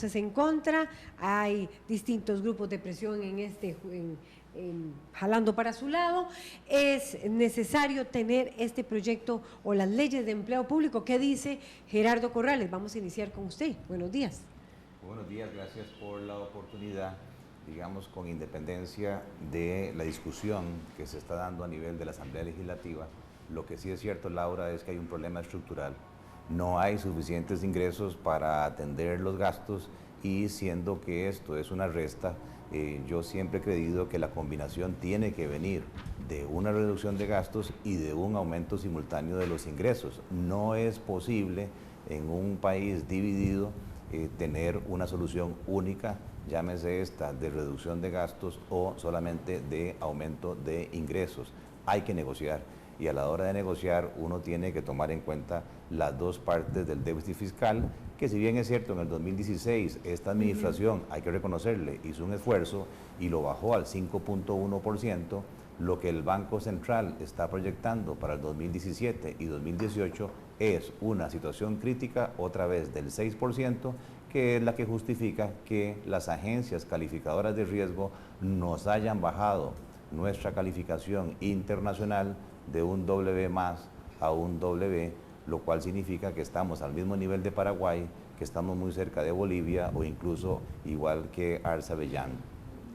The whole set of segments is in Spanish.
en contra, hay distintos grupos de presión jalando para su lado. Es necesario tener este proyecto o las leyes de empleo público. ¿Qué dice Gerardo Corrales? Vamos a iniciar con usted. Buenos días. Buenos días, gracias por la oportunidad. Digamos, con independencia de la discusión que se está dando a nivel de la Asamblea Legislativa, lo que sí es cierto, Laura, es que hay un problema estructural. No hay suficientes ingresos para atender los gastos y siendo que esto es una resta, yo siempre he creído que la combinación tiene que venir de una reducción de gastos y de un aumento simultáneo de los ingresos. No es posible en un país dividido tener una solución única, llámese esta de reducción de gastos o solamente de aumento de ingresos. Hay que negociar. Y a la hora de negociar uno tiene que tomar en cuenta las dos partes del déficit fiscal, que si bien es cierto en el 2016 esta administración, hay que reconocerle, hizo un esfuerzo y lo bajó al 5.1%, lo que el Banco Central está proyectando para el 2017 y 2018 es una situación crítica otra vez del 6%, que es la que justifica que las agencias calificadoras de riesgo nos hayan bajado nuestra calificación internacional de un W+ a un W, lo cual significa que estamos al mismo nivel de Paraguay, que estamos muy cerca de Bolivia o incluso igual que Azerbaiyán.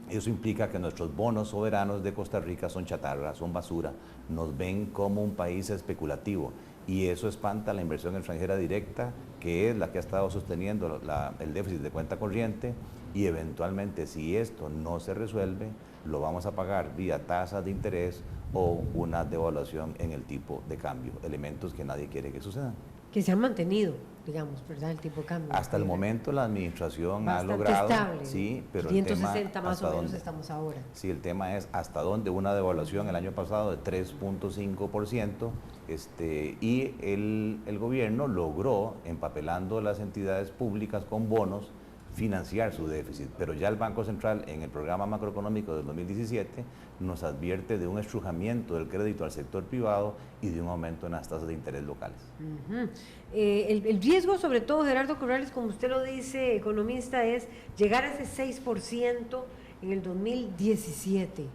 Eso implica que nuestros bonos soberanos de Costa Rica son chatarra, son basura, nos ven como un país especulativo y eso espanta la inversión extranjera directa, que es la que ha estado sosteniendo el déficit de cuenta corriente, y eventualmente si esto no se resuelve, lo vamos a pagar vía tasas de interés o una devaluación en el tipo de cambio, elementos que nadie quiere que sucedan. Que se han mantenido, digamos, ¿verdad? El tipo de cambio. Hasta el momento la administración bastante ha logrado, estable, sí, pero 560 el tema, más o menos dónde, estamos ahora. Sí, el tema es hasta dónde una devaluación el año pasado de 3.5%, y el gobierno logró, empapelando las entidades públicas con bonos, financiar su déficit, pero ya el Banco Central en el programa macroeconómico del 2017 nos advierte de un estrujamiento del crédito al sector privado y de un aumento en las tasas de interés locales. El riesgo, sobre todo, Gerardo Corrales, como usted lo dice, economista, es llegar a ese 6% en el 2017.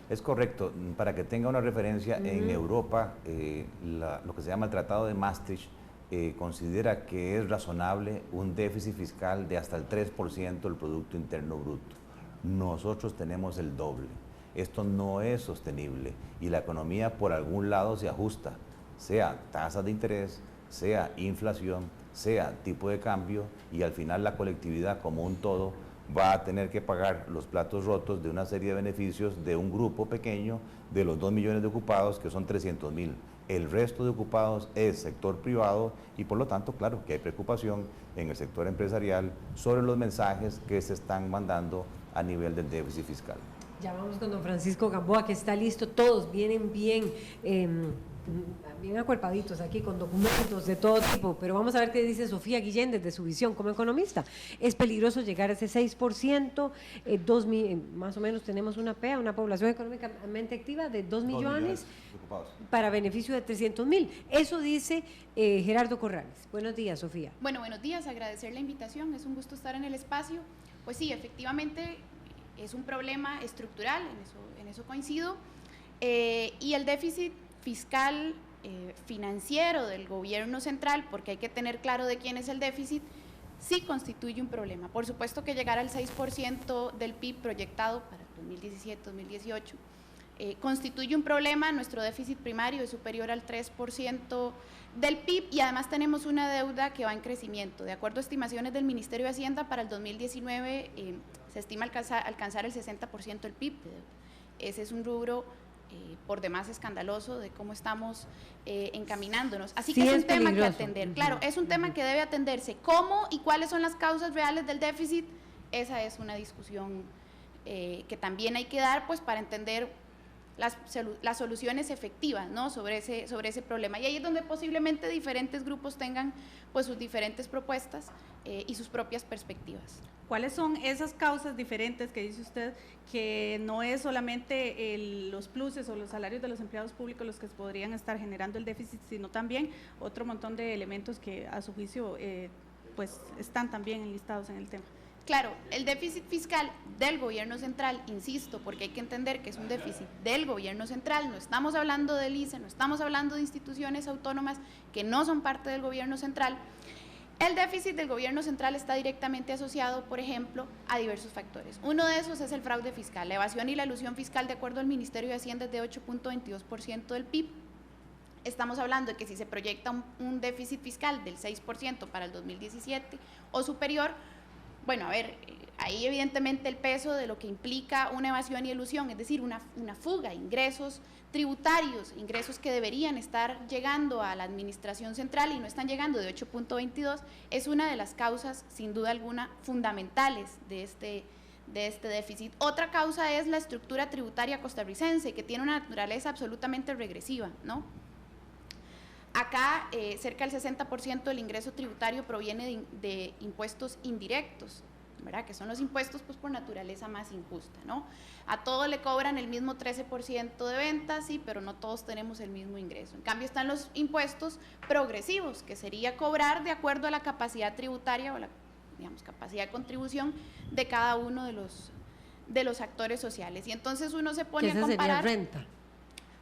Es correcto. Para que tenga una referencia, en Europa, lo que se llama el Tratado de Maastricht considera que es razonable un déficit fiscal de hasta el 3% del Producto Interno Bruto. Nosotros tenemos el doble. Esto no es sostenible y la economía por algún lado se ajusta, sea tasas de interés, sea inflación, sea tipo de cambio, y al final la colectividad como un todo va a tener que pagar los platos rotos de una serie de beneficios de un grupo pequeño de los 2 millones de ocupados, que son 300.000. El resto de ocupados es sector privado y por lo tanto, claro, que hay preocupación en el sector empresarial sobre los mensajes que se están mandando a nivel del déficit fiscal. Ya vamos con don Francisco Gamboa, que está listo. Todos vienen bien acuerpaditos aquí con documentos de todo tipo, pero vamos a ver qué dice Sofía Guillén desde su visión como economista. Es peligroso llegar a ese 6%, más o menos tenemos una población económicamente activa de 2 millones para beneficio de 300.000. Eso dice Gerardo Corrales. Buenos días, Sofía. Bueno, buenos días, agradecer la invitación, es un gusto estar en el espacio. Pues sí, efectivamente es un problema estructural, en eso coincido, y el déficit fiscal financiero del gobierno central, porque hay que tener claro de quién es el déficit, sí constituye un problema. Por supuesto que llegar al 6% del PIB proyectado para 2017-2018 constituye un problema. Nuestro déficit primario es superior al 3% del PIB y además tenemos una deuda que va en crecimiento. De acuerdo a estimaciones del Ministerio de Hacienda, para el 2019 se estima alcanzar el 60% del PIB de deuda. Ese es un rubro por demás escandaloso de cómo estamos encaminándonos. Así que sí, es un tema que atender. Claro, es un tema que debe atenderse. ¿Cómo y cuáles son las causas reales del déficit? Esa es una discusión que también hay que dar, pues, para entender las soluciones efectivas, ¿no?, sobre ese problema. Y ahí es donde posiblemente diferentes grupos tengan, pues, sus diferentes propuestas y sus propias perspectivas. ¿Cuáles son esas causas diferentes que dice usted, que no es solamente los pluses o los salarios de los empleados públicos los que podrían estar generando el déficit, sino también otro montón de elementos que a su juicio pues están también enlistados en el tema. Claro, el déficit fiscal del gobierno central, insisto, porque hay que entender que es un déficit del gobierno central, no estamos hablando del ICE, no estamos hablando de instituciones autónomas que no son parte del gobierno central. El déficit del gobierno central está directamente asociado, por ejemplo, a diversos factores. Uno de esos es el fraude fiscal. La evasión y la elusión fiscal, de acuerdo al Ministerio de Hacienda, es de 8.22% del PIB. Estamos hablando de que si se proyecta un déficit fiscal del 6% para el 2017 o superior, bueno, a ver, ahí evidentemente el peso de lo que implica una evasión y elusión, es decir, una fuga, ingresos tributarios, ingresos que deberían estar llegando a la administración central y no están llegando, de 8.22, es una de las causas, sin duda alguna, fundamentales de este déficit. Otra causa es la estructura tributaria costarricense, que tiene una naturaleza absolutamente regresiva, ¿no? Acá cerca del 60% del ingreso tributario proviene de impuestos indirectos, ¿verdad? Que son los impuestos pues por naturaleza más injusta, ¿no? A todos le cobran el mismo 13% de ventas, sí, pero no todos tenemos el mismo ingreso. En cambio están los impuestos progresivos, que sería cobrar de acuerdo a la capacidad tributaria o la, digamos, capacidad de contribución de cada uno de los actores sociales. Y entonces uno se pone a comparar. Sería renta.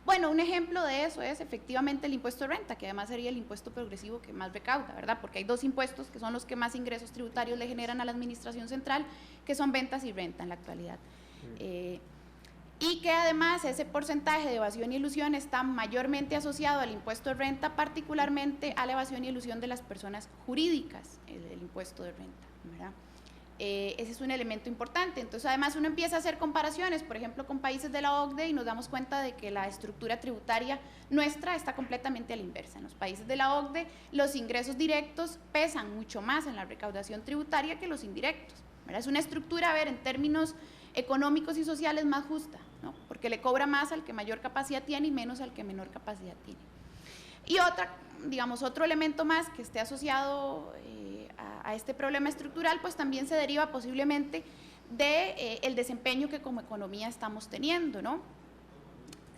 Bueno, un ejemplo de eso es efectivamente el impuesto de renta, que además sería el impuesto progresivo que más recauda, ¿verdad? Porque hay dos impuestos que son los que más ingresos tributarios le generan a la administración central, que son ventas y renta en la actualidad. Y que además ese porcentaje de evasión y elusión está mayormente asociado al impuesto de renta, particularmente a la evasión y elusión de las personas jurídicas, el impuesto de renta, ¿verdad? Ese es un elemento importante. Entonces, además, uno empieza a hacer comparaciones, por ejemplo, con países de la OCDE y nos damos cuenta de que la estructura tributaria nuestra está completamente a la inversa. En los países de la OCDE, los ingresos directos pesan mucho más en la recaudación tributaria que los indirectos, ¿verdad? Es una estructura, a ver, en términos económicos y sociales más justa, ¿no? Porque le cobra más al que mayor capacidad tiene y menos al que menor capacidad tiene. Y otro elemento más que esté asociado a este problema estructural, pues también se deriva posiblemente de el desempeño que como economía estamos teniendo, ¿no?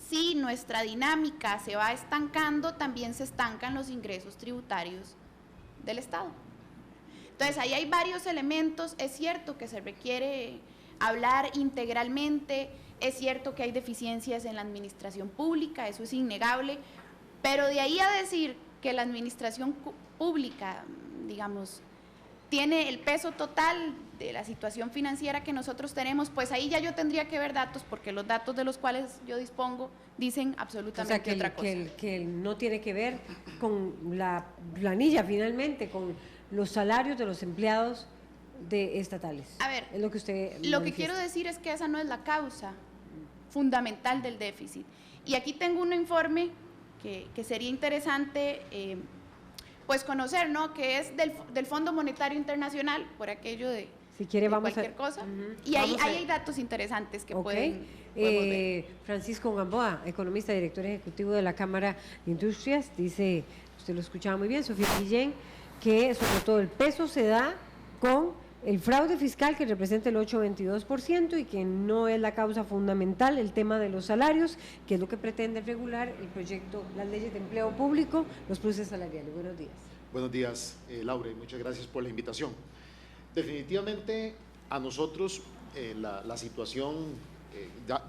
Si nuestra dinámica se va estancando, también se estancan los ingresos tributarios del Estado. Entonces, ahí hay varios elementos. Es cierto que se requiere hablar integralmente, es cierto que hay deficiencias en la administración pública, eso es innegable, pero de ahí a decir que la administración pública, digamos, tiene el peso total de la situación financiera que nosotros tenemos, pues ahí ya yo tendría que ver datos, porque los datos de los cuales yo dispongo dicen absolutamente otra cosa. Que no tiene que ver con la planilla finalmente, con los salarios de los empleados estatales. A ver, es lo que usted lo manifiesta. que quiero decir es que esa no es la causa fundamental del déficit. Y aquí tengo un informe que sería interesante pues conocer, ¿no? Que es del Fondo Monetario Internacional, por aquello de, si quiere, de vamos cualquier a, cosa. Uh-huh. Y ahí hay datos interesantes que podemos ver. Francisco Gamboa, economista, director ejecutivo de la Cámara de Industrias, dice, usted lo escuchaba muy bien, Sofía Guillén, que sobre todo el peso se da con el fraude fiscal, que representa el 8,22%, y que no es la causa fundamental el tema de los salarios, que es lo que pretende regular el proyecto, las leyes de empleo público, los pluses salariales. Buenos días. Buenos días, Laura, y muchas gracias por la invitación. Definitivamente a nosotros la situación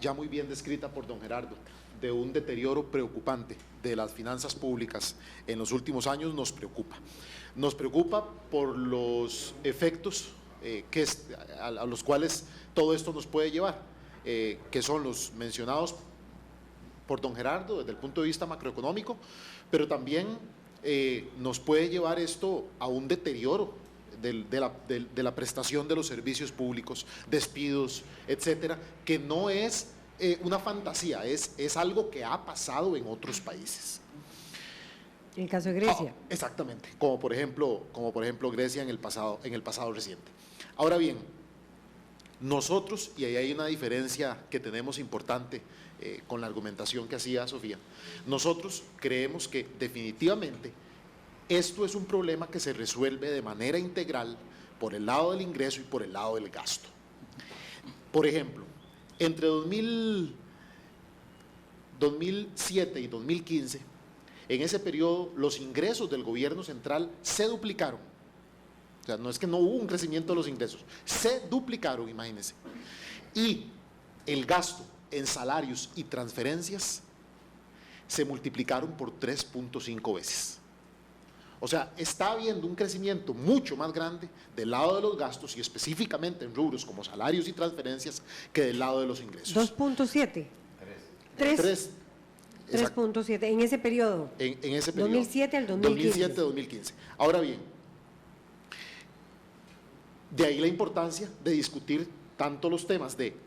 ya muy bien descrita por don Gerardo, de un deterioro preocupante de las finanzas públicas en los últimos años, nos preocupa. Nos preocupa por los efectos a los cuales todo esto nos puede llevar, que son los mencionados por don Gerardo desde el punto de vista macroeconómico, pero también nos puede llevar esto a un deterioro de la prestación de los servicios públicos, despidos, etcétera, que no es una fantasía, es algo que ha pasado en otros países. En el caso de Grecia. Exactamente, como por ejemplo Grecia en el pasado reciente. Ahora bien, nosotros, y ahí hay una diferencia que tenemos importante con la argumentación que hacía Sofía, nosotros creemos que definitivamente esto es un problema que se resuelve de manera integral por el lado del ingreso y por el lado del gasto. Por ejemplo, entre 2007 y 2015, en ese periodo los ingresos del gobierno central se duplicaron. O sea, no es que no hubo un crecimiento de los ingresos, se duplicaron, imagínense. Y el gasto en salarios y transferencias se multiplicaron por 3.5 veces. O sea, está habiendo un crecimiento mucho más grande del lado de los gastos y específicamente en rubros como salarios y transferencias que del lado de los ingresos. 2.7. 3.7 en ese periodo. En ese periodo. 2007 al 2015. 2007-2015. Ahora bien, de ahí la importancia de discutir tanto los temas de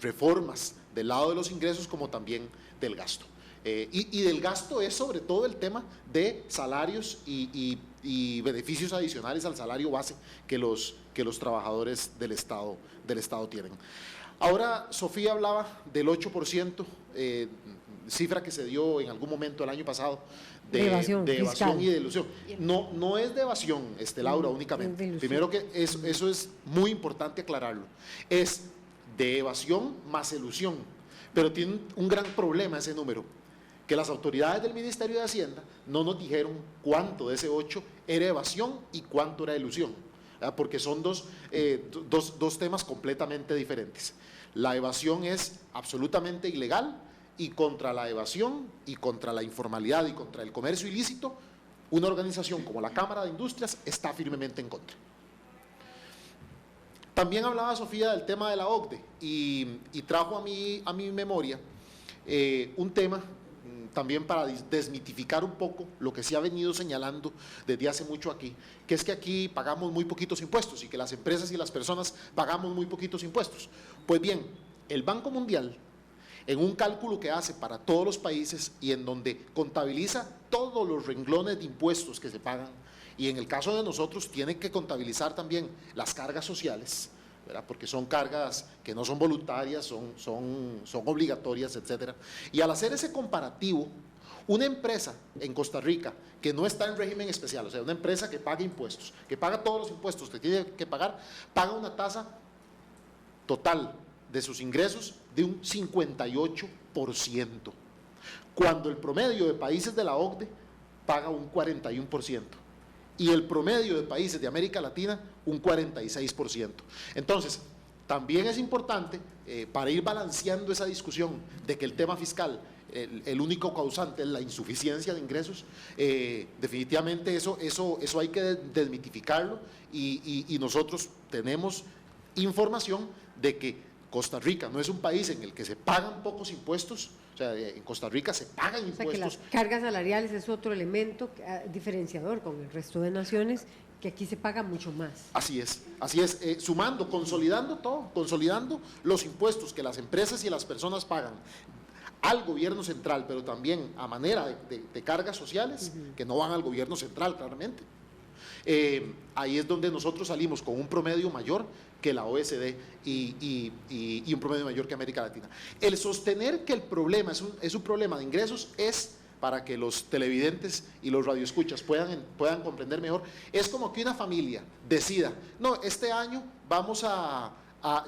reformas del lado de los ingresos como también del gasto. Y del gasto es sobre todo el tema de salarios y beneficios adicionales al salario base que los trabajadores del Estado tienen. Ahora, Sofía hablaba del 8%, cifra que se dio en algún momento el año pasado, de evasión y de ilusión. No es de evasión, Laura, únicamente. Primero que eso es muy importante aclararlo. Es de evasión más elusión, pero tiene un gran problema ese número, que las autoridades del Ministerio de Hacienda no nos dijeron cuánto de ese 8 era evasión y cuánto era elusión, ¿verdad? Porque son dos temas completamente diferentes. La evasión es absolutamente ilegal y contra la evasión y contra la informalidad y contra el comercio ilícito, una organización como la Cámara de Industrias está firmemente en contra. También hablaba Sofía del tema de la OCDE y trajo a mi memoria un tema también para desmitificar un poco lo que se ha venido señalando desde hace mucho aquí, que es que aquí pagamos muy poquitos impuestos y que las empresas y las personas pagamos muy poquitos impuestos. Pues bien, el Banco Mundial, en un cálculo que hace para todos los países y en donde contabiliza todos los renglones de impuestos que se pagan, y en el caso de nosotros tiene que contabilizar también las cargas sociales, ¿verdad? Porque son cargas que no son voluntarias, son obligatorias, etcétera. Y al hacer ese comparativo, una empresa en Costa Rica que no está en régimen especial, o sea, una empresa que paga impuestos, que paga todos los impuestos que tiene que pagar, paga una tasa total de sus ingresos de un 58%, cuando el promedio de países de la OCDE paga un 41%. Y el promedio de países de América Latina, un 46%. Entonces, también es importante, para ir balanceando esa discusión de que el tema fiscal, el único causante es la insuficiencia de ingresos, definitivamente eso hay que desmitificarlo y nosotros tenemos información de que Costa Rica no es un país en el que se pagan pocos impuestos. O sea, en Costa Rica se pagan impuestos. O sea, que las cargas salariales es otro elemento diferenciador con el resto de naciones, que aquí se paga mucho más. Así es, sumando, consolidando todo, consolidando los impuestos que las empresas y las personas pagan al gobierno central, pero también a manera de cargas sociales, que no van al gobierno central, claramente. Ahí es donde nosotros salimos con un promedio mayor que la OECD y un promedio mayor que América Latina. El sostener que el problema es un problema de ingresos es, para que los televidentes y los radioescuchas puedan comprender mejor, es como que una familia decida, no, este año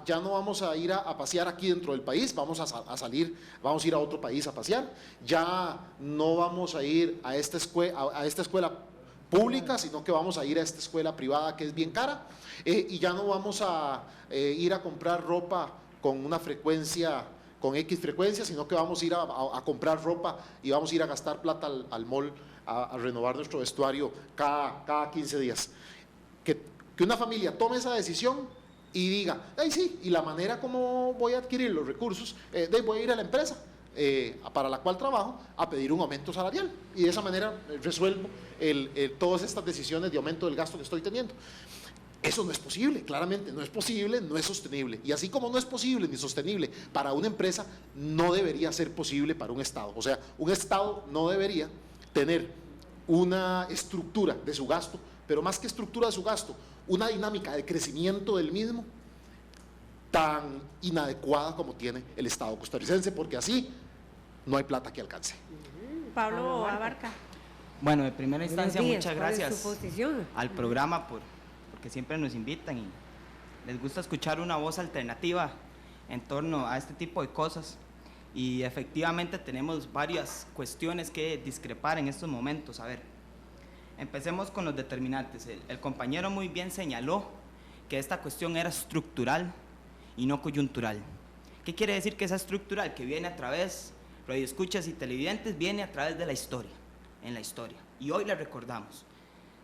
ya no vamos a ir a pasear aquí dentro del país, vamos a ir a otro país a pasear, ya no vamos a ir a esta escuela pública, sino que vamos a ir a esta escuela privada que es bien cara, y ya no vamos a ir a comprar ropa con una frecuencia, con X frecuencia, sino que vamos a ir a comprar ropa y vamos a ir a gastar plata al mall a renovar nuestro vestuario cada 15 días. Que una familia tome esa decisión y diga, ay sí, y la manera como voy a adquirir los recursos, voy a ir a la empresa para la cual trabajo a pedir un aumento salarial, y de esa manera resuelvo todas estas decisiones de aumento del gasto que estoy teniendo. Eso no es posible, claramente no es posible, no es sostenible, y así como no es posible ni sostenible para una empresa, no debería ser posible para un Estado. O sea, un Estado no debería tener una estructura de su gasto, pero más que estructura de su gasto, una dinámica de crecimiento del mismo tan inadecuada como tiene el Estado costarricense, porque así no hay plata que alcance. Pablo Abarca. Bueno, de primera instancia, Buenos días. muchas ¿Cuál es gracias su posición? al programa porque siempre nos invitan y les gusta escuchar una voz alternativa en torno a este tipo de cosas. Y efectivamente tenemos varias cuestiones que discrepar en estos momentos. A ver, Empecemos con los determinantes. El compañero muy bien señaló que esta cuestión era estructural y no coyuntural. ¿Qué quiere decir que es estructural? Que viene a través, radioescuchas y televidentes, viene a través de la historia, en la historia. Y hoy la recordamos.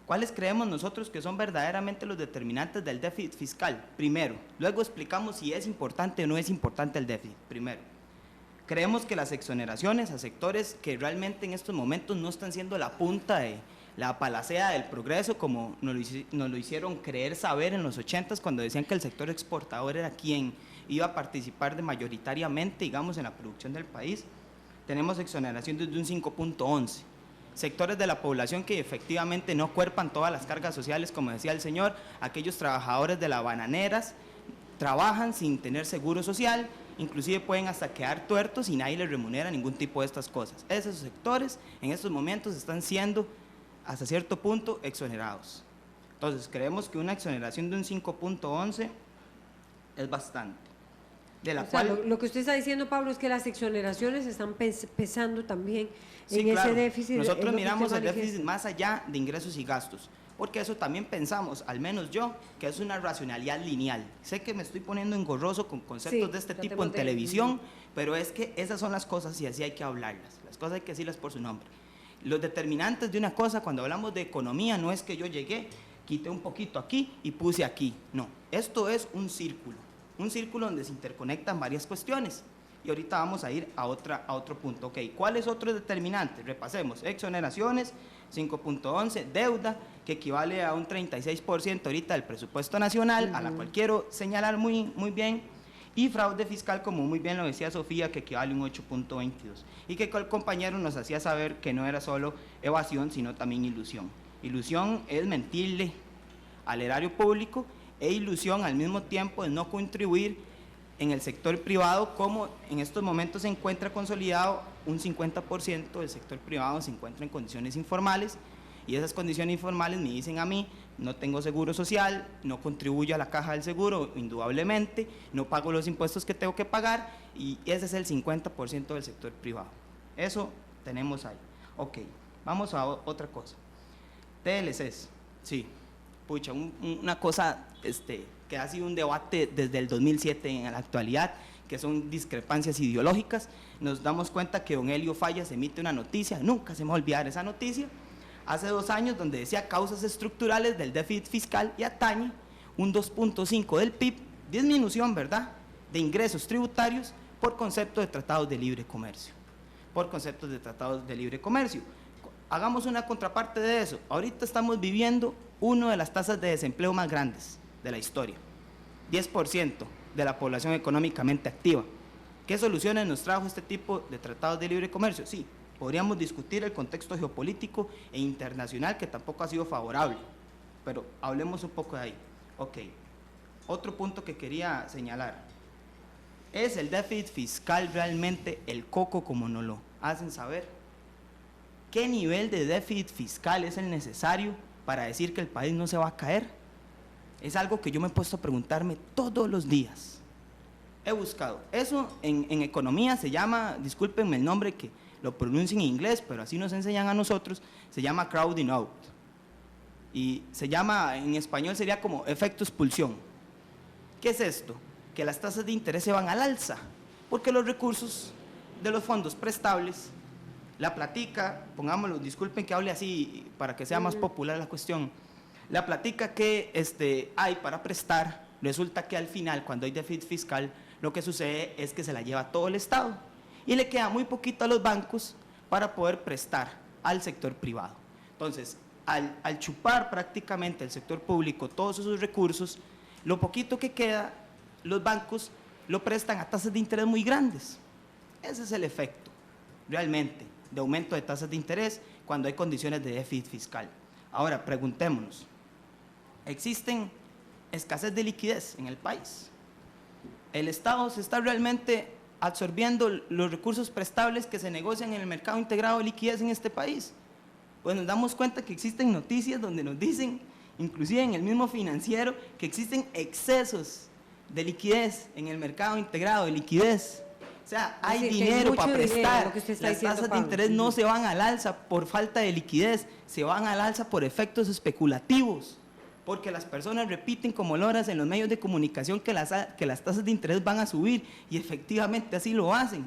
¿Cuáles creemos nosotros que son verdaderamente los determinantes del déficit fiscal? Primero, luego explicamos si es importante o no es importante el déficit. Primero, creemos que las exoneraciones a sectores que realmente en estos momentos no están siendo la punta de la palacea del progreso, como nos lo hicieron creer saber en los 80s, cuando decían que el sector exportador era quien iba a participar de mayoritariamente, digamos, en la producción del país. Tenemos exoneración desde un 5.11. Sectores de la población que efectivamente no cuerpan todas las cargas sociales, como decía el señor, aquellos trabajadores de las bananeras trabajan sin tener seguro social, inclusive pueden hasta quedar tuertos y nadie les remunera ningún tipo de estas cosas. Esos sectores en estos momentos están siendo hasta cierto punto exonerados. Entonces creemos que una exoneración de un 5.11 es bastante. De la cual, lo que usted está diciendo, Pablo, es que las exoneraciones están pesando también sí, en claro, ese déficit. nosotros miramos el déficit más allá de ingresos y gastos, porque eso también pensamos, al menos yo, que es una racionalidad lineal. Sé que me estoy poniendo engorroso con conceptos de este tipo en televisión, pero es que esas son las cosas y así hay que hablarlas. Las cosas hay que decirlas por su nombre. Los determinantes de una cosa, cuando hablamos de economía, no es que yo llegué, quité un poquito aquí y puse aquí. No, esto es un círculo donde se interconectan varias cuestiones. Y ahorita vamos a ir a otro punto. Ok, ¿cuál es otro determinante? Repasemos: exoneraciones, 5.11, deuda, que equivale a un 36% ahorita del presupuesto nacional, a la cual quiero señalar muy bien, y fraude fiscal, como muy bien lo decía Sofía, que equivale a un 8.22. Y que el compañero nos hacía saber que no era solo evasión, sino también ilusión. Ilusión es mentirle al erario público, e ilusión al mismo tiempo es no contribuir en el sector privado, como en estos momentos se encuentra consolidado un 50% del sector privado se encuentra en condiciones informales, y esas condiciones informales me dicen a mí: no tengo seguro social, no contribuyo a la caja del seguro, indudablemente, no pago los impuestos que tengo que pagar, y ese es el 50% del sector privado. Eso tenemos ahí. Ok, vamos a otra cosa. TLCs, sí, pucha, una cosa que ha sido un debate desde el 2007 en la actualidad, que son discrepancias ideológicas. Nos damos cuenta que don Helio Fallas emite una noticia, nunca se me va a olvidar esa noticia, hace 2 años, donde decía causas estructurales del déficit fiscal y atañe un 2.5 del PIB, disminución, ¿verdad?, de ingresos tributarios por concepto de tratados de libre comercio. Por conceptos de tratados de libre comercio. Hagamos una contraparte de eso. Ahorita estamos viviendo una de las tasas de desempleo más grandes de la historia. 10% de la población económicamente activa. ¿Qué soluciones nos trajo este tipo de tratados de libre comercio? Sí, podríamos discutir el contexto geopolítico e internacional, que tampoco ha sido favorable, pero hablemos un poco de ahí. Ok, otro punto que quería señalar: ¿es el déficit fiscal realmente el coco, como nos lo hacen saber? ¿Qué nivel de déficit fiscal es el necesario para decir que el país no se va a caer? Es algo que yo me he puesto a preguntarme todos los días. He buscado. Eso en economía se llama, discúlpenme el nombre que lo pronuncio en inglés, pero así nos enseñan a nosotros, se llama crowding out. Y se llama, en español sería como efecto expulsión. ¿Qué es esto? Que las tasas de interés se van al alza, porque los recursos de los fondos prestables, la platica, pongámoslo, disculpen que hable así para que sea más popular la cuestión, la platica que hay para prestar, resulta que al final, cuando hay déficit fiscal, lo que sucede es que se la lleva todo el Estado y le queda muy poquito a los bancos para poder prestar al sector privado. Entonces, al chupar prácticamente el sector público todos esos recursos, lo poquito que queda, los bancos lo prestan a tasas de interés muy grandes. Ese es el efecto, realmente, de aumento de tasas de interés cuando hay condiciones de déficit fiscal. Ahora, preguntémonos, ¿existen escasez de liquidez en el país? ¿El Estado se está realmente absorbiendo los recursos prestables que se negocian en el mercado integrado de liquidez en este país? Pues nos damos cuenta que existen noticias donde nos dicen, inclusive en el mismo Financiero, que existen excesos de liquidez en el mercado integrado de liquidez. O sea, hay decir, que hay dinero mucho para dinero, prestar. lo que usted está Las diciendo, tasas de Pablo. interés no se van al alza por falta de liquidez, se van al alza por efectos especulativos. Porque las personas repiten como loras en los medios de comunicación que las tasas de interés van a subir y efectivamente así lo hacen.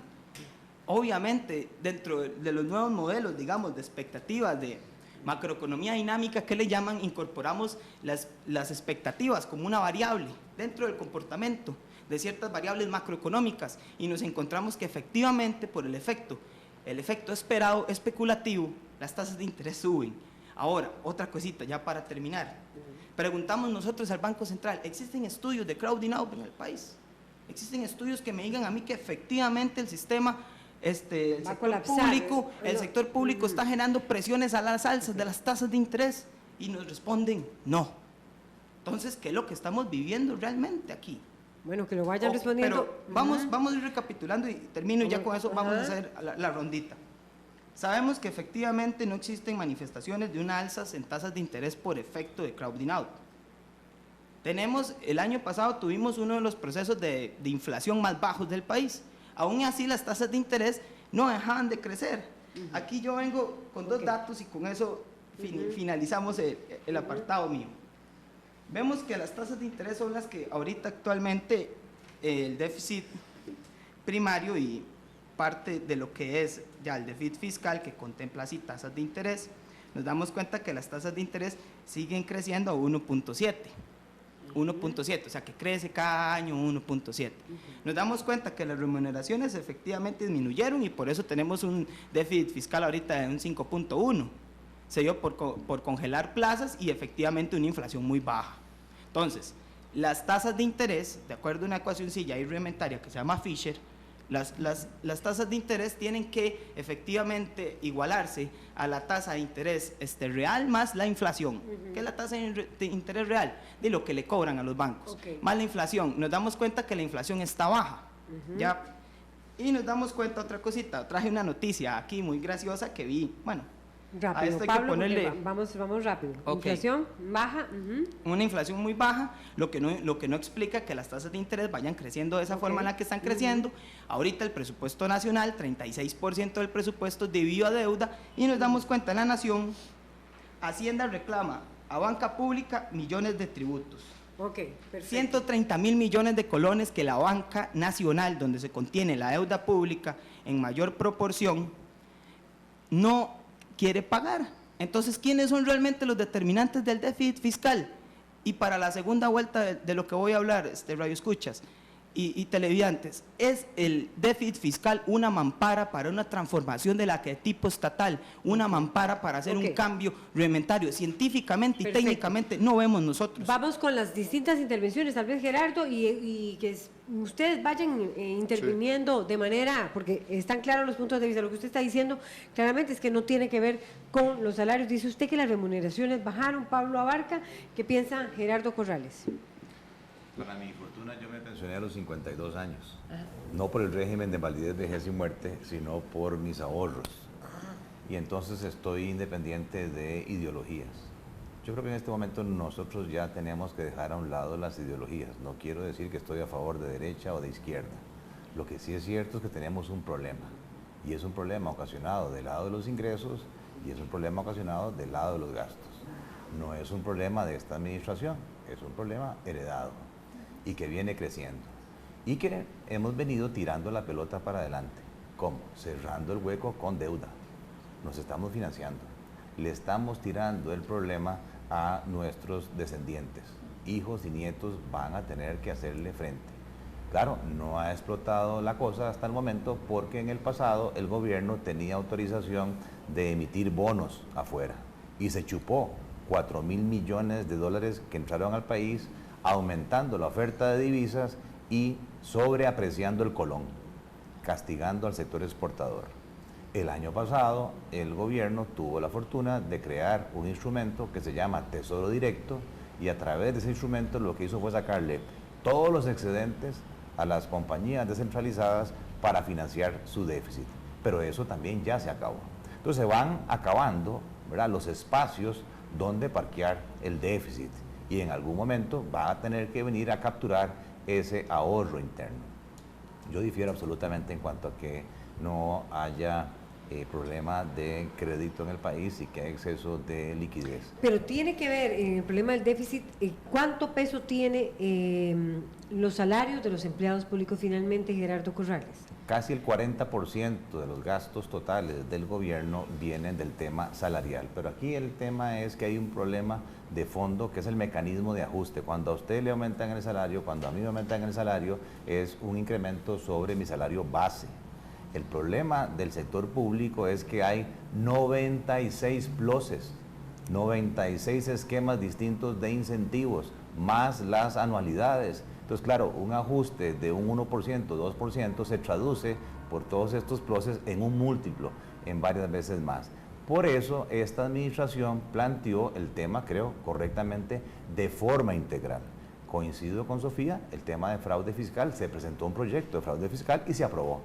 Obviamente, dentro de los nuevos modelos, digamos, de expectativas de macroeconomía dinámica, ¿qué le llaman? Incorporamos las expectativas como una variable dentro del comportamiento de ciertas variables macroeconómicas y nos encontramos que efectivamente por el efecto esperado especulativo, las tasas de interés suben. Ahora, otra cosita ya para terminar. Preguntamos nosotros al Banco Central, ¿existen estudios de crowding out en el país? ¿Existen estudios que me digan a mí que efectivamente el sistema, el sector público está generando presiones a las alzas de las tasas de interés? Y nos responden, no. Entonces, ¿qué es lo que estamos viviendo realmente aquí? Bueno, que lo vayan respondiendo. Pero vamos a ir recapitulando y termino ya con eso, vamos a hacer la rondita. Sabemos que efectivamente no existen manifestaciones de una alza en tasas de interés por efecto de crowding out. El año pasado tuvimos uno de los procesos de inflación más bajos del país. Aún así las tasas de interés no dejaban de crecer. Aquí yo vengo con dos datos y con eso finalizamos el apartado mío. Vemos que las tasas de interés son las que ahorita actualmente el déficit primario y parte de lo que es ya el déficit fiscal que contempla así tasas de interés, nos damos cuenta que las tasas de interés siguen creciendo a 1.7, o sea que crece cada año 1.7. Nos damos cuenta que las remuneraciones efectivamente disminuyeron y por eso tenemos un déficit fiscal ahorita de un 5.1. Se dio por congelar plazas y efectivamente una inflación muy baja. Entonces, las tasas de interés, de acuerdo a una ecuacioncilla rudimentaria que se llama Fisher, las tasas de interés tienen que efectivamente igualarse a la tasa de interés real más la inflación. ¿Qué es la tasa de interés real? De lo que le cobran a los bancos. Más la inflación. Nos damos cuenta que la inflación está baja. ¿Ya? Y nos damos cuenta otra cosita. Traje una noticia aquí muy graciosa que vi. Bueno, Rápido, a esto hay Pablo, que ponerle... vamos rápido. Okay. Inflación baja. Una inflación muy baja, lo que no explica que las tasas de interés vayan creciendo de esa forma en la que están creciendo. Ahorita el presupuesto nacional, 36% del presupuesto debido a deuda, y nos damos cuenta en la nación, Hacienda reclama a banca pública millones de tributos. Perfecto. 130 mil millones de colones que la banca nacional, donde se contiene la deuda pública en mayor proporción, no quiere pagar. Entonces, ¿quiénes son realmente los determinantes del déficit fiscal? Y para la segunda vuelta de lo que voy a hablar, radio escuchas y televidentes, ¿es el déficit fiscal una mampara para una transformación de la que tipo estatal, una mampara para hacer un cambio rudimentario? Científicamente y técnicamente no vemos nosotros. Vamos con las distintas intervenciones, tal vez Gerardo, y que ustedes vayan interviniendo de manera, porque están claros los puntos de vista. Lo que usted está diciendo claramente es que no tiene que ver con los salarios. Dice usted que las remuneraciones bajaron. Pablo Abarca, ¿qué piensa Gerardo Corrales? Para mi fortuna, yo me pensioné a los 52 años. No por el régimen de validez, vejez y muerte, sino por mis ahorros. Y entonces estoy independiente de ideologías. Yo creo que en este momento nosotros ya tenemos que dejar a un lado las ideologías. No quiero decir que estoy a favor de derecha o de izquierda. Lo que sí es cierto es que tenemos un problema. Y es un problema ocasionado del lado de los ingresos y es un problema ocasionado del lado de los gastos. No es un problema de esta administración, es un problema heredado y que viene creciendo. Y que hemos venido tirando la pelota para adelante. ¿Cómo? Cerrando el hueco con deuda. Nos estamos financiando. Le estamos tirando el problema a nuestros descendientes. Hijos y nietos van a tener que hacerle frente. Claro, no ha explotado la cosa hasta el momento porque en el pasado el gobierno tenía autorización de emitir bonos afuera y se chupó 4.000 millones de dólares que entraron al país, aumentando la oferta de divisas y sobreapreciando el colón, castigando al sector exportador. El año pasado el gobierno tuvo la fortuna de crear un instrumento que se llama Tesoro Directo y a través de ese instrumento lo que hizo fue sacarle todos los excedentes a las compañías descentralizadas para financiar su déficit. Pero eso también ya se acabó. Entonces se van acabando, ¿verdad?, los espacios donde parquear el déficit y en algún momento va a tener que venir a capturar ese ahorro interno. Yo difiero absolutamente en cuanto a que no haya problema de crédito en el país y que hay exceso de liquidez. Pero tiene que ver en el problema del déficit, ¿cuánto peso tiene los salarios de los empleados públicos finalmente, Gerardo Corrales? Casi el 40% de los gastos totales del gobierno vienen del tema salarial, pero aquí el tema es que hay un problema de fondo que es el mecanismo de ajuste. Cuando a usted le aumentan el salario, cuando a mí me aumentan el salario, es un incremento sobre mi salario base. El problema del sector público es que hay 96 pluses, 96 esquemas distintos de incentivos, más las anualidades. Entonces, claro, un ajuste de un 1%, 2% se traduce por todos estos pluses en un múltiplo, en varias veces más. Por eso, esta administración planteó el tema, creo, correctamente, de forma integral. Coincido con Sofía, el tema de fraude fiscal, se presentó un proyecto de fraude fiscal y se aprobó.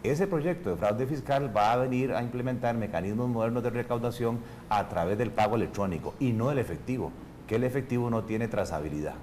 Ese proyecto de fraude fiscal va a venir a implementar mecanismos modernos de recaudación a través del pago electrónico y no del efectivo, que el efectivo no tiene trazabilidad.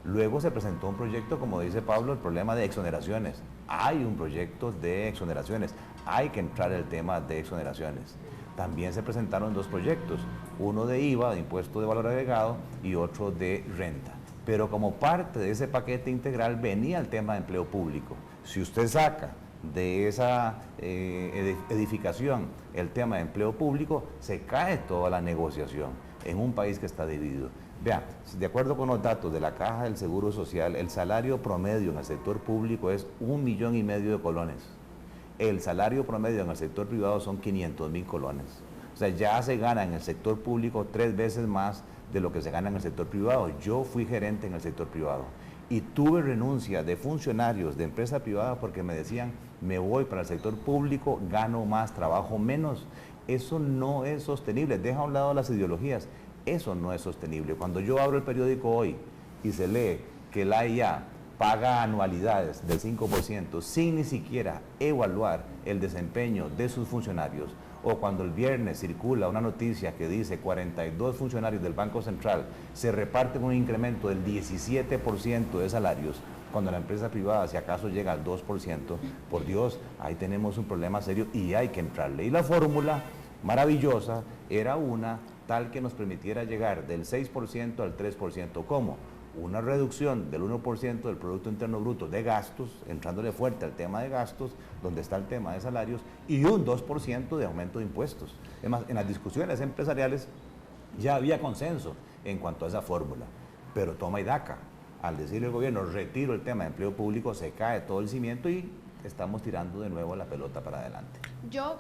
Luego se presentó un proyecto, como dice Pablo, el problema de exoneraciones. Hay un proyecto de exoneraciones, hay que entrar en el tema de exoneraciones. También se presentaron dos proyectos, uno de IVA, de impuesto de valor agregado, y otro de renta. Pero como parte de ese paquete integral venía el tema de empleo público. Si usted saca de esa edificación el tema de empleo público, se cae toda la negociación en un país que está dividido. Vean, de acuerdo con los datos de la Caja del Seguro Social, el salario promedio en el sector público es 1,5 millones de colones. El salario promedio en el sector privado son 500,000 colones. O sea, ya se gana en el sector público 3 veces más de lo que se gana en el sector privado. Yo fui gerente en el sector privado y tuve renuncia de funcionarios de empresa privada porque me decían, me voy para el sector público, gano más, trabajo menos. Eso no es sostenible. Deja a un lado las ideologías. Eso no es sostenible. Cuando yo abro el periódico hoy y se lee que la AIA paga anualidades del 5% sin ni siquiera evaluar el desempeño de sus funcionarios, o cuando el viernes circula una noticia que dice 42 funcionarios del Banco Central se reparten un incremento del 17% de salarios, cuando la empresa privada si acaso llega al 2%, por Dios, ahí tenemos un problema serio y hay que entrarle. Y la fórmula maravillosa era una tal que nos permitiera llegar del 6% al 3%. ¿Cómo? Una reducción del 1% del Producto Interno Bruto de gastos, entrándole fuerte al tema de gastos, donde está el tema de salarios, y un 2% de aumento de impuestos. Además, en las discusiones empresariales ya había consenso en cuanto a esa fórmula, pero toma y daca. Al decirle al gobierno, retiro el tema de empleo público, se cae todo el cimiento y estamos tirando de nuevo la pelota para adelante. Yo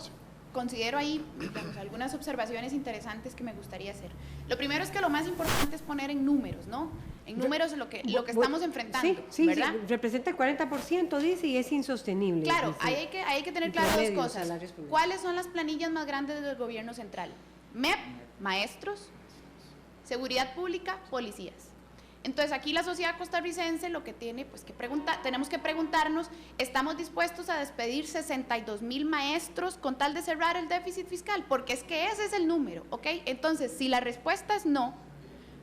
considero ahí, digamos, algunas observaciones interesantes que me gustaría hacer. Lo primero es que lo más importante es poner en números, ¿no? En números lo que estamos enfrentando, sí, ¿verdad? Sí, representa el 40%, dice, y es insostenible. Claro, dice, hay que tener claras dos cosas. ¿Cuáles son las planillas más grandes del gobierno central? MEP, maestros, seguridad pública, policías. Entonces aquí la sociedad costarricense lo que tiene pues que preguntar, tenemos que preguntarnos, ¿estamos dispuestos a despedir 62,000 maestros con tal de cerrar el déficit fiscal? Porque es que ese es el número, ¿ok? Entonces, si la respuesta es no,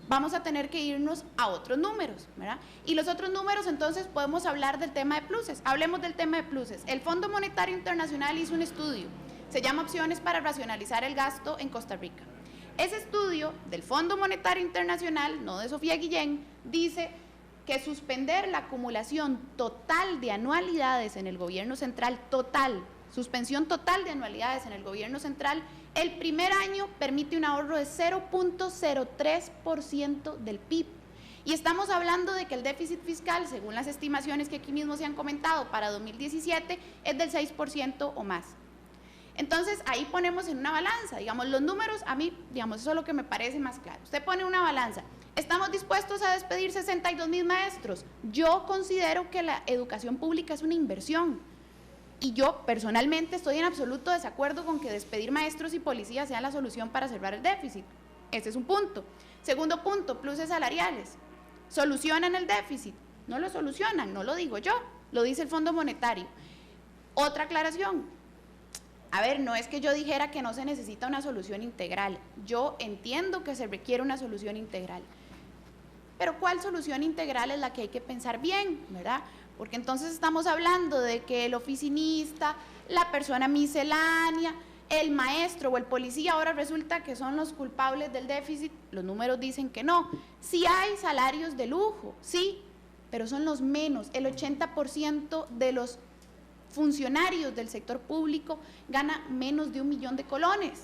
vamos a tener que irnos a otros números, ¿verdad? Y los otros números, entonces, podemos hablar del tema de pluses. Hablemos del tema de pluses. El Fondo Monetario Internacional hizo un estudio, se llama Opciones para racionalizar el gasto en Costa Rica. Ese estudio del Fondo Monetario Internacional, no de Sofía Guillén, dice que suspender la acumulación total de anualidades en el gobierno central, suspensión total de anualidades en el gobierno central, el primer año permite un ahorro de 0.03% del PIB. Y estamos hablando de que el déficit fiscal, según las estimaciones que aquí mismo se han comentado para 2017, es del 6% o más. Entonces, ahí ponemos en una balanza, digamos, los números, a mí, digamos, eso es lo que me parece más claro. Usted pone una balanza, ¿estamos dispuestos a despedir 62,000 maestros? Yo considero que la educación pública es una inversión. Y yo, personalmente, estoy en absoluto desacuerdo con que despedir maestros y policías sea la solución para cerrar el déficit. Ese es un punto. Segundo punto, pluses salariales. ¿Solucionan el déficit? No lo solucionan, no lo digo yo, lo dice el Fondo Monetario. Otra aclaración. A ver, no es que yo dijera que no se necesita una solución integral. Yo entiendo que se requiere una solución integral. pero ¿cuál solución integral es la que hay que pensar bien, verdad? Porque entonces estamos hablando de que el oficinista, la persona miscelánea, el maestro o el policía ahora resulta que son los culpables del déficit. Los números dicen que no. Sí hay salarios de lujo, sí, pero son los menos. El 80% de los funcionarios del sector público gana menos de 1 millón de colones.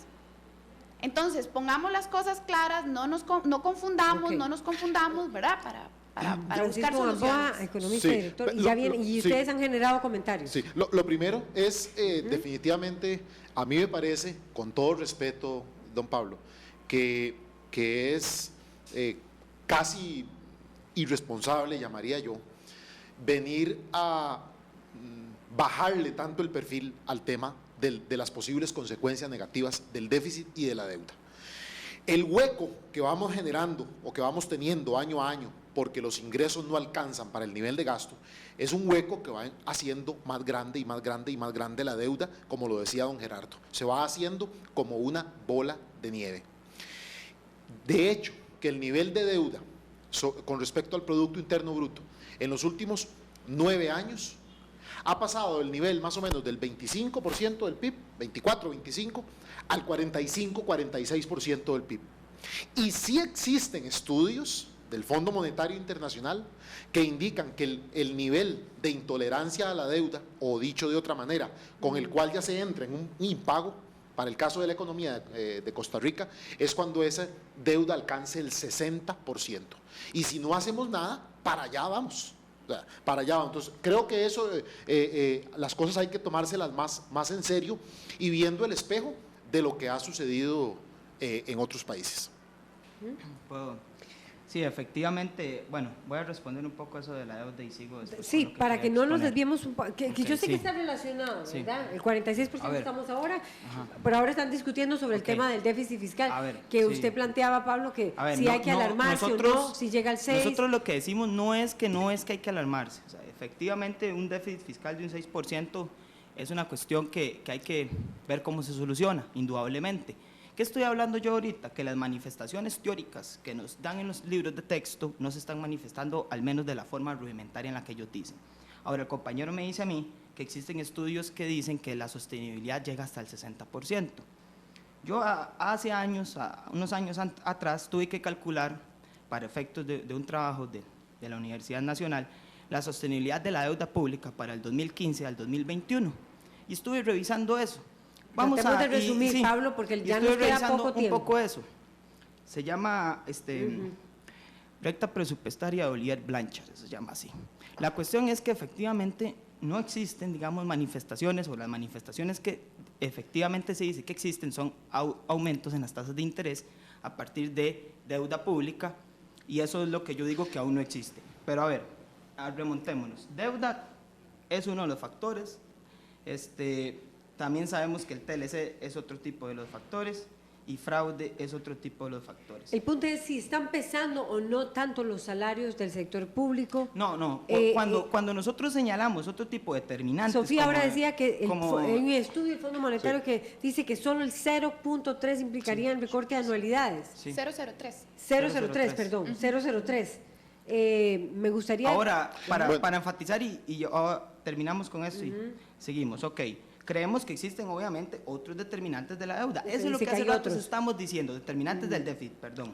Entonces, pongamos las cosas claras, no confundamos, no nos confundamos, ¿verdad? Para buscar Francisco soluciones. Gamboa, economista Sí, y director, y, lo- ya viene, y sí. ustedes han generado comentarios. Sí, lo primero es definitivamente, a mí me parece, con todo respeto, don Pablo, que es casi irresponsable, llamaría yo, venir a bajarle tanto el perfil al tema de las posibles consecuencias negativas del déficit y de la deuda. El hueco que vamos generando o que vamos teniendo año a año porque los ingresos no alcanzan para el nivel de gasto, es un hueco que va haciendo más grande y más grande y más grande la deuda, como lo decía don Gerardo. Se va haciendo como una bola de nieve. De hecho, que el nivel de deuda con respecto al Producto Interno Bruto en los últimos 9 años ha pasado del nivel más o menos del 25% del PIB, 24, 25, al 45, 46% del PIB. Y sí existen estudios del Fondo Monetario Internacional que indican que el nivel de intolerancia a la deuda, o dicho de otra manera, con el cual ya se entra en un impago, para el caso de la economía de Costa Rica, es cuando esa deuda alcance el 60%. Y si no hacemos nada, para allá vamos. Para allá vamos. Entonces, creo que eso, las cosas hay que tomárselas más en serio y viendo el espejo de lo que ha sucedido en otros países. Sí, efectivamente, bueno, voy a responder un poco eso de la deuda y sigo después Sí, con lo para quería que no nos exponer. desviemos un poco, que yo sé sí. que está relacionado, Sí. ¿verdad? El 46% A ver. estamos ahora, Ajá. pero ahora están discutiendo sobre el Ok. tema del déficit fiscal, A ver, que sí. usted planteaba, Pablo, que A ver, si hay que alarmarse o no, si llega al 6. Nosotros lo que decimos no es que hay que alarmarse. O sea, efectivamente, un déficit fiscal de un 6% es una cuestión que hay que ver cómo se soluciona, indudablemente. ¿Qué estoy hablando yo ahorita? Que las manifestaciones teóricas que nos dan en los libros de texto no se están manifestando, al menos de la forma rudimentaria en la que ellos dicen. Ahora, el compañero me dice a mí que existen estudios que dicen que la sostenibilidad llega hasta el 60%. Yo hace años, unos años atrás, tuve que calcular, para efectos de un trabajo de la Universidad Nacional, la sostenibilidad de la deuda pública para el 2015 al 2021. Y estuve revisando eso. Tratemos de resumir, Pablo, porque ya nos queda poco tiempo. Un poco eso. Se llama recta presupuestaria de Olivier Blanchard, se llama así. La cuestión es que efectivamente no existen, digamos, manifestaciones, o las manifestaciones que efectivamente se dice que existen son aumentos en las tasas de interés a partir de deuda pública, y eso es lo que yo digo que aún no existe. Pero a ver, remontémonos. Deuda es uno de los factores. También sabemos que el TLC es otro tipo de los factores y fraude es otro tipo de los factores. El punto es si están pesando o no tanto los salarios del sector público. No, cuando nosotros señalamos otro tipo de determinantes. Sofía ahora decía que hay como- un estudio del Fondo Monetario que dice que solo el 0.3 implicaría el recorte de anualidades. Sí. 003. 003, perdón, 003. Me gustaría... Ahora, para Bueno. enfatizar terminamos con esto y seguimos, ok. Creemos que existen obviamente otros determinantes de la deuda. Usted Eso es lo dice que que hace hay rato otros. estamos diciendo, determinantes del déficit, perdón.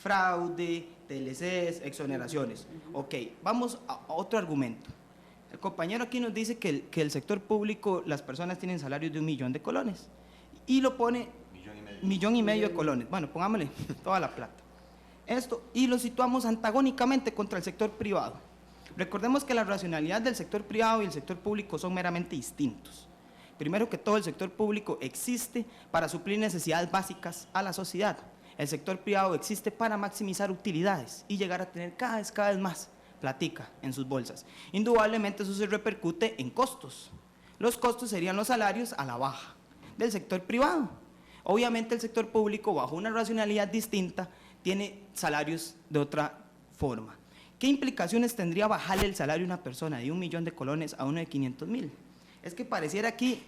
Fraude, TLCs, exoneraciones. Ok, vamos a otro argumento. El compañero aquí nos dice que el sector público, las personas tienen salarios de 1 millón de colones. Y lo pone 1,5 millones de colones. Bueno, pongámosle toda la plata. Esto, y lo situamos antagónicamente contra el sector privado. Recordemos que la racionalidad del sector privado y el sector público son meramente distintos. Primero que todo, el sector público existe para suplir necesidades básicas a la sociedad. El sector privado existe para maximizar utilidades y llegar a tener cada vez más platica en sus bolsas. Indudablemente eso se repercute en costos. Los costos serían los salarios a la baja del sector privado. Obviamente el sector público, bajo una racionalidad distinta, tiene salarios de otra forma. ¿Qué implicaciones tendría bajarle el salario a una persona de 1 millón de colones a uno de 500,000? Es que pareciera aquí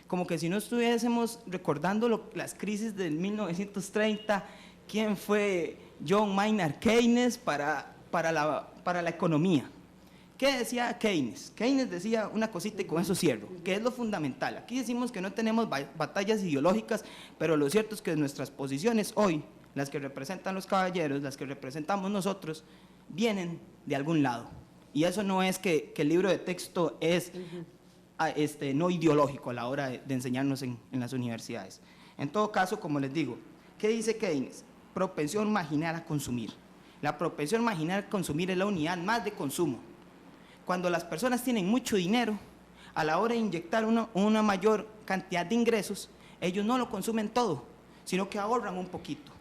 como que si no estuviésemos recordando las crisis del 1930, quién fue John Maynard Keynes para para la economía. ¿Qué decía Keynes? Keynes decía una cosita y con eso cierro, que es lo fundamental. Aquí decimos que no tenemos batallas ideológicas, pero lo cierto es que nuestras posiciones hoy, las que representan los caballeros, las que representamos nosotros, vienen de algún lado. Y eso no es que el libro de texto es no ideológico a la hora de enseñarnos en las universidades. En todo caso, como les digo, ¿qué dice Keynes? Propensión marginal a consumir. La propensión marginal a consumir es la unidad más de consumo. Cuando las personas tienen mucho dinero, a la hora de inyectar una mayor cantidad de ingresos, ellos no lo consumen todo, sino que ahorran un poquito.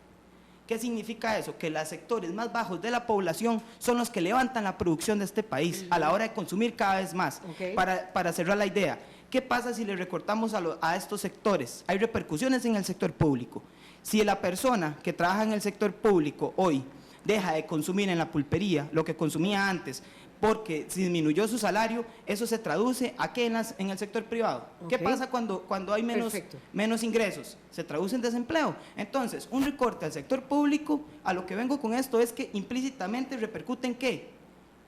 ¿Qué significa eso? Que los sectores más bajos de la población son los que levantan la producción de este país a la hora de consumir cada vez más. Okay. Para cerrar la idea, ¿qué pasa si le recortamos a estos sectores? Hay repercusiones en el sector público. Si la persona que trabaja en el sector público hoy deja de consumir en la pulpería lo que consumía antes, porque disminuyó su salario, eso se traduce ¿a qué en el sector privado? Okay. ¿Qué pasa cuando hay menos ingresos? Se traduce en desempleo. Entonces, un recorte al sector público, a lo que vengo con esto es que implícitamente repercute ¿en qué?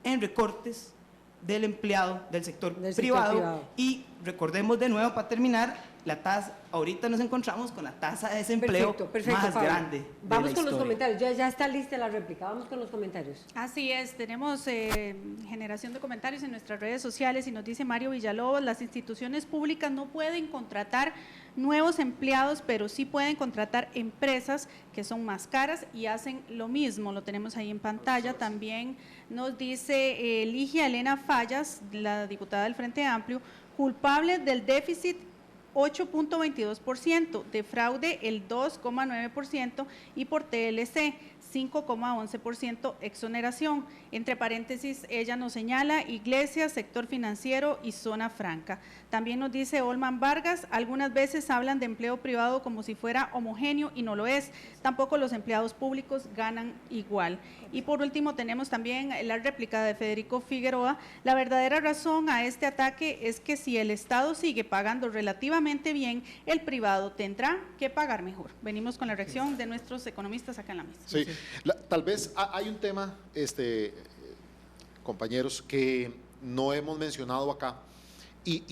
En recortes del empleado del sector privado. Y recordemos de nuevo, para terminar, la tasa, ahorita nos encontramos con la tasa de desempleo más Pablo. grande. Vamos con los comentarios, ya está lista la réplica, vamos con los comentarios. Así es, tenemos generación de comentarios en nuestras redes sociales y nos dice Mario Villalobos, las instituciones públicas no pueden contratar nuevos empleados, pero sí pueden contratar empresas que son más caras y hacen lo mismo, lo tenemos ahí en pantalla. También nos dice Ligia Elena Fallas, la diputada del Frente Amplio, culpable del déficit 8.22%, de fraude el 2.9% y por TLC 5.11% exoneración. Entre paréntesis, ella nos señala iglesias, sector financiero y zona franca. También nos dice Olman Vargas, algunas veces hablan de empleo privado como si fuera homogéneo y no lo es. Tampoco los empleados públicos ganan igual. Y por último tenemos también la réplica de Federico Figueroa. La verdadera razón a este ataque es que si el Estado sigue pagando relativamente bien, el privado tendrá que pagar mejor. Venimos con la reacción de nuestros economistas acá en la mesa. Sí, tal vez hay un tema, compañeros, que no hemos mencionado acá y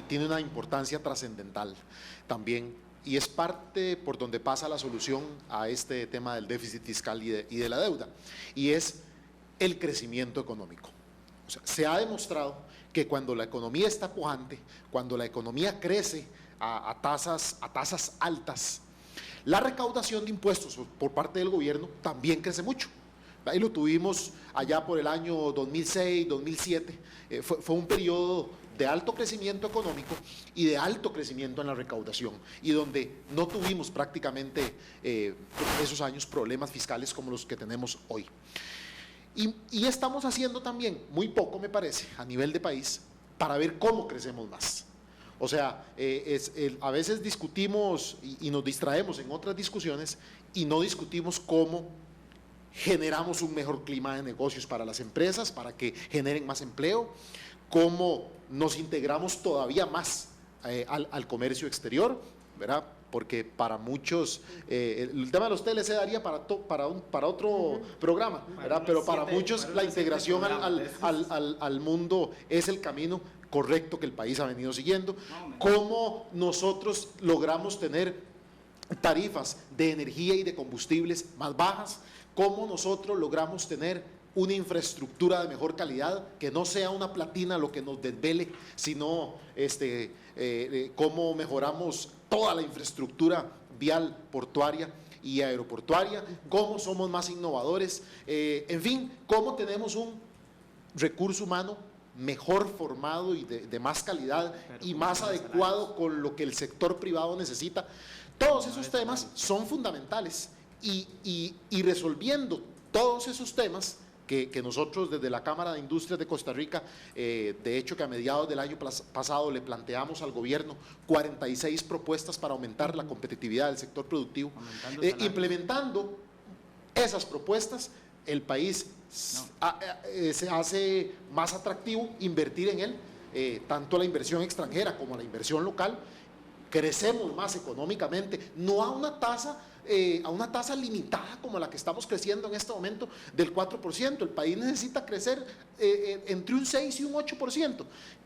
tiene una importancia trascendental también, y es parte por donde pasa la solución a este tema del déficit fiscal y de la deuda, y es el crecimiento económico. O sea, se ha demostrado que cuando la economía está pujante, cuando la economía crece a tasas altas, la recaudación de impuestos por parte del gobierno también crece mucho. Ahí lo tuvimos allá por el año 2006, 2007, fue un periodo de alto crecimiento económico y de alto crecimiento en la recaudación, y donde no tuvimos prácticamente esos años problemas fiscales como los que tenemos hoy. Y estamos haciendo también muy poco, me parece, a nivel de país, para ver cómo crecemos más. O sea, a veces discutimos y nos distraemos en otras discusiones y no discutimos cómo generamos un mejor clima de negocios para las empresas, para que generen más empleo, cómo nos integramos todavía más al comercio exterior, ¿verdad? Porque para muchos, el tema de los TLC daría para otro programa, ¿verdad? Pero para muchos la integración al mundo es el camino correcto que el país ha venido siguiendo. Cómo nosotros logramos tener tarifas de energía y de combustibles más bajas, cómo nosotros logramos tener una infraestructura de mejor calidad, que no sea una platina lo que nos desvele, sino cómo mejoramos toda la infraestructura vial, portuaria y aeroportuaria, cómo somos más innovadores, en fin, cómo tenemos un recurso humano mejor formado y de más calidad y más adecuado con lo que el sector privado necesita. Todos esos temas son fundamentales y resolviendo todos esos temas que nosotros desde la Cámara de Industrias de Costa Rica, de hecho que a mediados del año pasado le planteamos al gobierno 46 propuestas para aumentar la competitividad del sector productivo, implementando esas propuestas, el país se hace más atractivo invertir en él, tanto la inversión extranjera como la inversión local. Crecemos más económicamente, no a una tasa a una tasa limitada como la que estamos creciendo en este momento del 4%. El país necesita crecer entre un 6 y un 8%.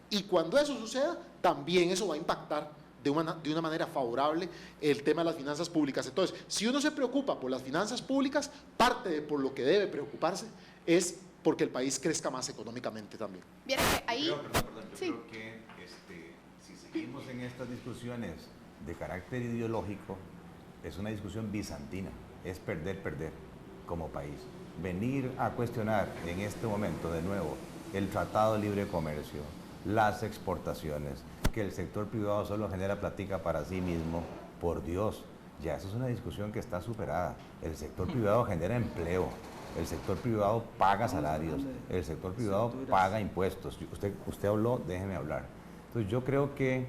Y cuando eso suceda, también eso va a impactar de una manera favorable el tema de las finanzas públicas. Entonces, si uno se preocupa por las finanzas públicas, parte de por lo que debe preocuparse es porque el país crezca más económicamente también. Bien, ahí... Yo sí. creo que si seguimos en estas discusiones de carácter ideológico, es una discusión bizantina, es perder como país. Venir a cuestionar en este momento de nuevo el Tratado de Libre Comercio, las exportaciones, que el sector privado solo genera platica para sí mismo, por Dios, ya eso es una discusión que está superada. El sector privado genera empleo, el sector privado paga salarios, el sector privado paga impuestos. Usted habló, déjeme hablar. Entonces yo creo que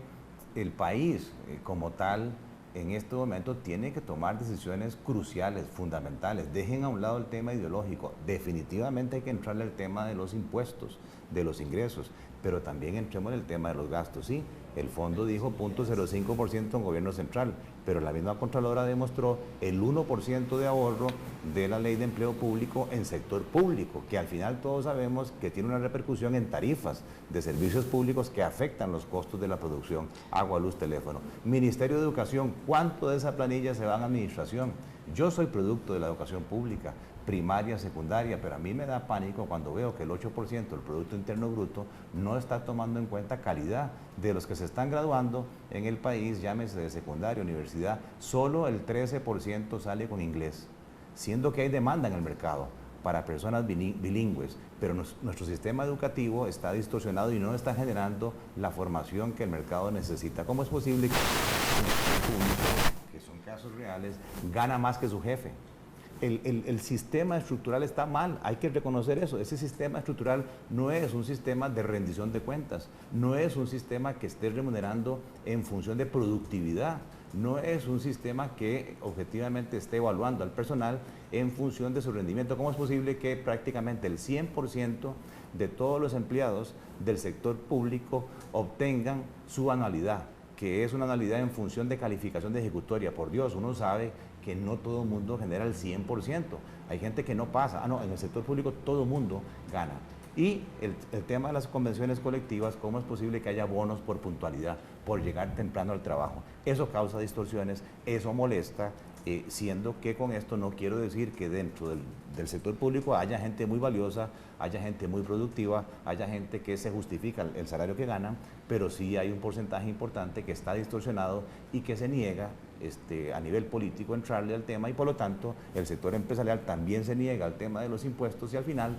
el país como tal en este momento tiene que tomar decisiones cruciales, fundamentales. Dejen a un lado el tema ideológico. Definitivamente hay que entrarle al tema de los impuestos, de los ingresos, pero también entremos en el tema de los gastos. Sí, el fondo dijo 0.05% en gobierno central, pero la misma Contralora demostró el 1% de ahorro de la Ley de Empleo Público en sector público, que al final todos sabemos que tiene una repercusión en tarifas de servicios públicos que afectan los costos de la producción, agua, luz, teléfono. Ministerio de Educación, ¿cuánto de esa planilla se va a administración? Yo soy producto de la educación pública, primaria, secundaria, pero a mí me da pánico cuando veo que el 8% del Producto Interno Bruto no está tomando en cuenta calidad de los que se están graduando en el país, llámese de secundaria, universidad, solo el 13% sale con inglés, siendo que hay demanda en el mercado para personas bilingües, pero nuestro sistema educativo está distorsionado y no está generando la formación que el mercado necesita. ¿Cómo es posible que un público, que son casos reales, gana más que su jefe? El sistema estructural está mal, hay que reconocer eso. Ese sistema estructural no es un sistema de rendición de cuentas, no es un sistema que esté remunerando en función de productividad, no es un sistema que objetivamente esté evaluando al personal en función de su rendimiento. ¿Cómo es posible que prácticamente el 100% de todos los empleados del sector público obtengan su anualidad, que es una anualidad en función de calificación de ejecutoria? Por Dios, uno sabe que no todo el mundo genera el 100%. Hay gente que no pasa. No, en el sector público todo el mundo gana. Y el tema de las convenciones colectivas, ¿cómo es posible que haya bonos por puntualidad, por llegar temprano al trabajo? Eso causa distorsiones, eso molesta, siendo que con esto no quiero decir que dentro del sector público haya gente muy valiosa, haya gente muy productiva, haya gente que se justifica el salario que ganan, pero sí hay un porcentaje importante que está distorsionado y que se niega a nivel político entrarle al tema, y por lo tanto el sector empresarial también se niega al tema de los impuestos, y al final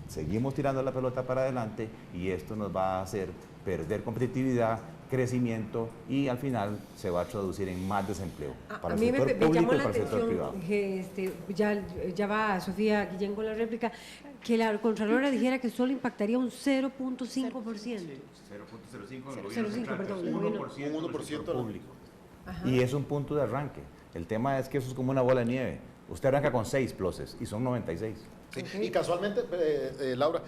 seguimos tirando la pelota para adelante y esto nos va a hacer perder competitividad, crecimiento, y al final se va a traducir en más desempleo para el sector público y para el sector privado. Que ya va Sofía Guillén con la réplica, que la Contralora dijera que solo impactaría un 0.5%. 0.05 en el gobierno central, perdón, un 1% del sector público. Ajá. Y es un punto de arranque. El tema es que eso es como una bola de nieve. Usted arranca con 6 pluses y son 96. Sí. Okay. Y casualmente, Laura,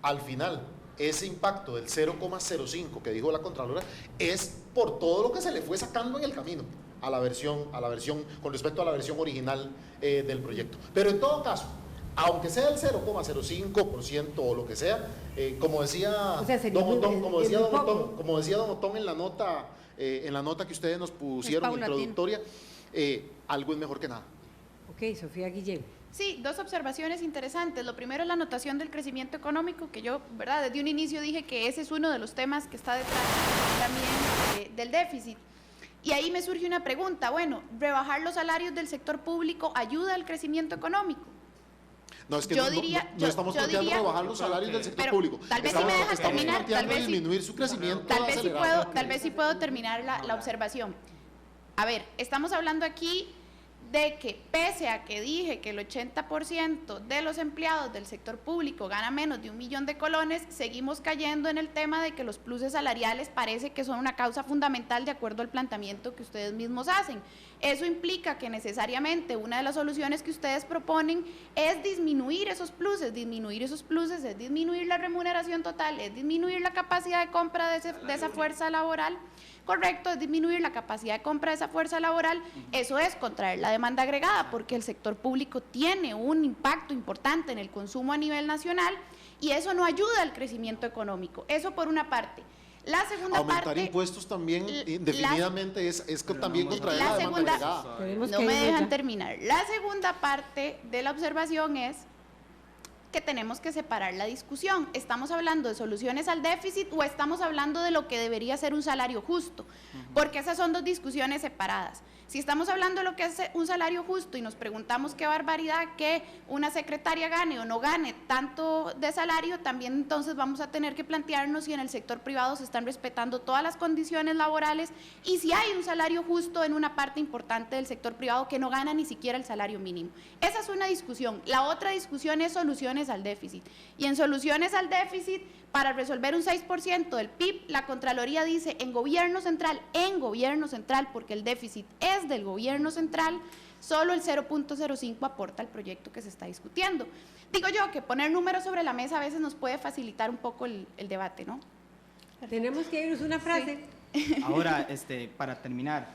al final, ese impacto del 0,05 que dijo la Contralora es por todo lo que se le fue sacando en el camino a la versión con respecto a la versión original del proyecto. Pero en todo caso, aunque sea el 0,05% o lo que sea, como decía Don Otón en la nota que ustedes nos pusieron introductoria, algo es mejor que nada. Ok, Sofía Guillén. Sí, dos observaciones interesantes. Lo primero es la anotación del crecimiento económico, que yo, ¿verdad?, desde un inicio dije que ese es uno de los temas que está detrás también del déficit. Y ahí me surge una pregunta, bueno, ¿rebajar los salarios del sector público ayuda al crecimiento económico? No, es que no estamos planteando rebajar los salarios del sector público. Tal vez si me dejas terminar, tal vez disminuir su crecimiento. Tal vez sí puedo terminar la observación. A ver, estamos hablando aquí de que pese a que dije que el 80% de los empleados del sector público gana menos de 1 millón de colones, seguimos cayendo en el tema de que los pluses salariales parece que son una causa fundamental de acuerdo al planteamiento que ustedes mismos hacen. Eso implica que necesariamente una de las soluciones que ustedes proponen es disminuir esos pluses. Disminuir esos pluses es disminuir la remuneración total, es disminuir la capacidad de compra de esa fuerza laboral, correcto, es disminuir la capacidad de compra de esa fuerza laboral, eso es contraer la demanda agregada, porque el sector público tiene un impacto importante en el consumo a nivel nacional y eso no ayuda al crecimiento económico. Eso por una parte. La segunda Aumentar parte, impuestos también indefinidamente es también contraer la demanda agregada. no me dejan terminar. La segunda parte de la observación es que tenemos que separar la discusión. ¿Estamos hablando de soluciones al déficit o estamos hablando de lo que debería ser un salario justo? Porque esas son dos discusiones separadas. Si estamos hablando de lo que es un salario justo y nos preguntamos qué barbaridad que una secretaria gane o no gane tanto de salario, también entonces vamos a tener que plantearnos si en el sector privado se están respetando todas las condiciones laborales y si hay un salario justo en una parte importante del sector privado que no gana ni siquiera el salario mínimo. Esa es una discusión. La otra discusión es soluciones al déficit. Y en soluciones al déficit, para resolver un 6% del PIB, la Contraloría dice en gobierno central, porque el déficit es del gobierno central, solo el 0.05 aporta al proyecto que se está discutiendo. Digo yo que poner números sobre la mesa a veces nos puede facilitar un poco el debate, ¿no? Tenemos que irnos una frase. Ahora, para terminar,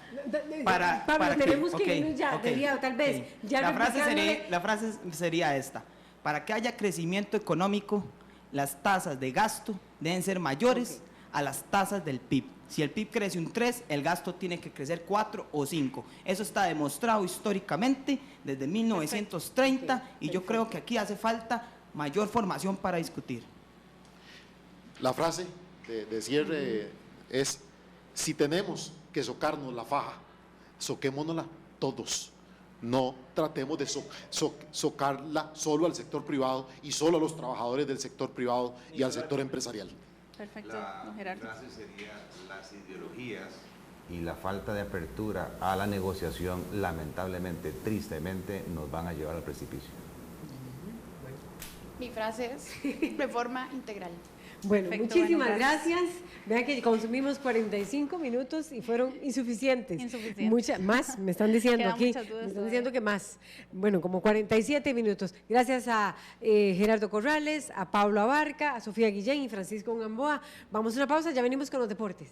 Pablo, tenemos que ok, irnos ya, ok, diría, tal vez. ok. Ya La frase sería esta: para que haya crecimiento económico, las tasas de gasto deben ser mayores a las tasas del PIB. Si el PIB crece un 3, el gasto tiene que crecer 4 o 5. Eso está demostrado históricamente desde 1930 y yo creo que aquí hace falta mayor formación para discutir. La frase de cierre es: si tenemos que socarnos la faja, soquémonosla todos. No tratemos de socarla solo al sector privado y solo a los trabajadores del sector privado y al sector empresarial. Perfecto, don Gerardo. La frase sería: las ideologías y la falta de apertura a la negociación, lamentablemente, tristemente, nos van a llevar al precipicio. Mi frase es reforma integral. Bueno, Perfecto, muchísimas bueno, gracias. Vean que consumimos 45 minutos y fueron insuficientes. Insuficientes. Más, me están diciendo Quedan aquí. muchas dudas Me están todavía. diciendo que más. Bueno, como 47 minutos. Gracias a Gerardo Corrales, a Pablo Abarca, a Sofía Guillén y Francisco Gamboa. Vamos a una pausa, ya venimos con los deportes.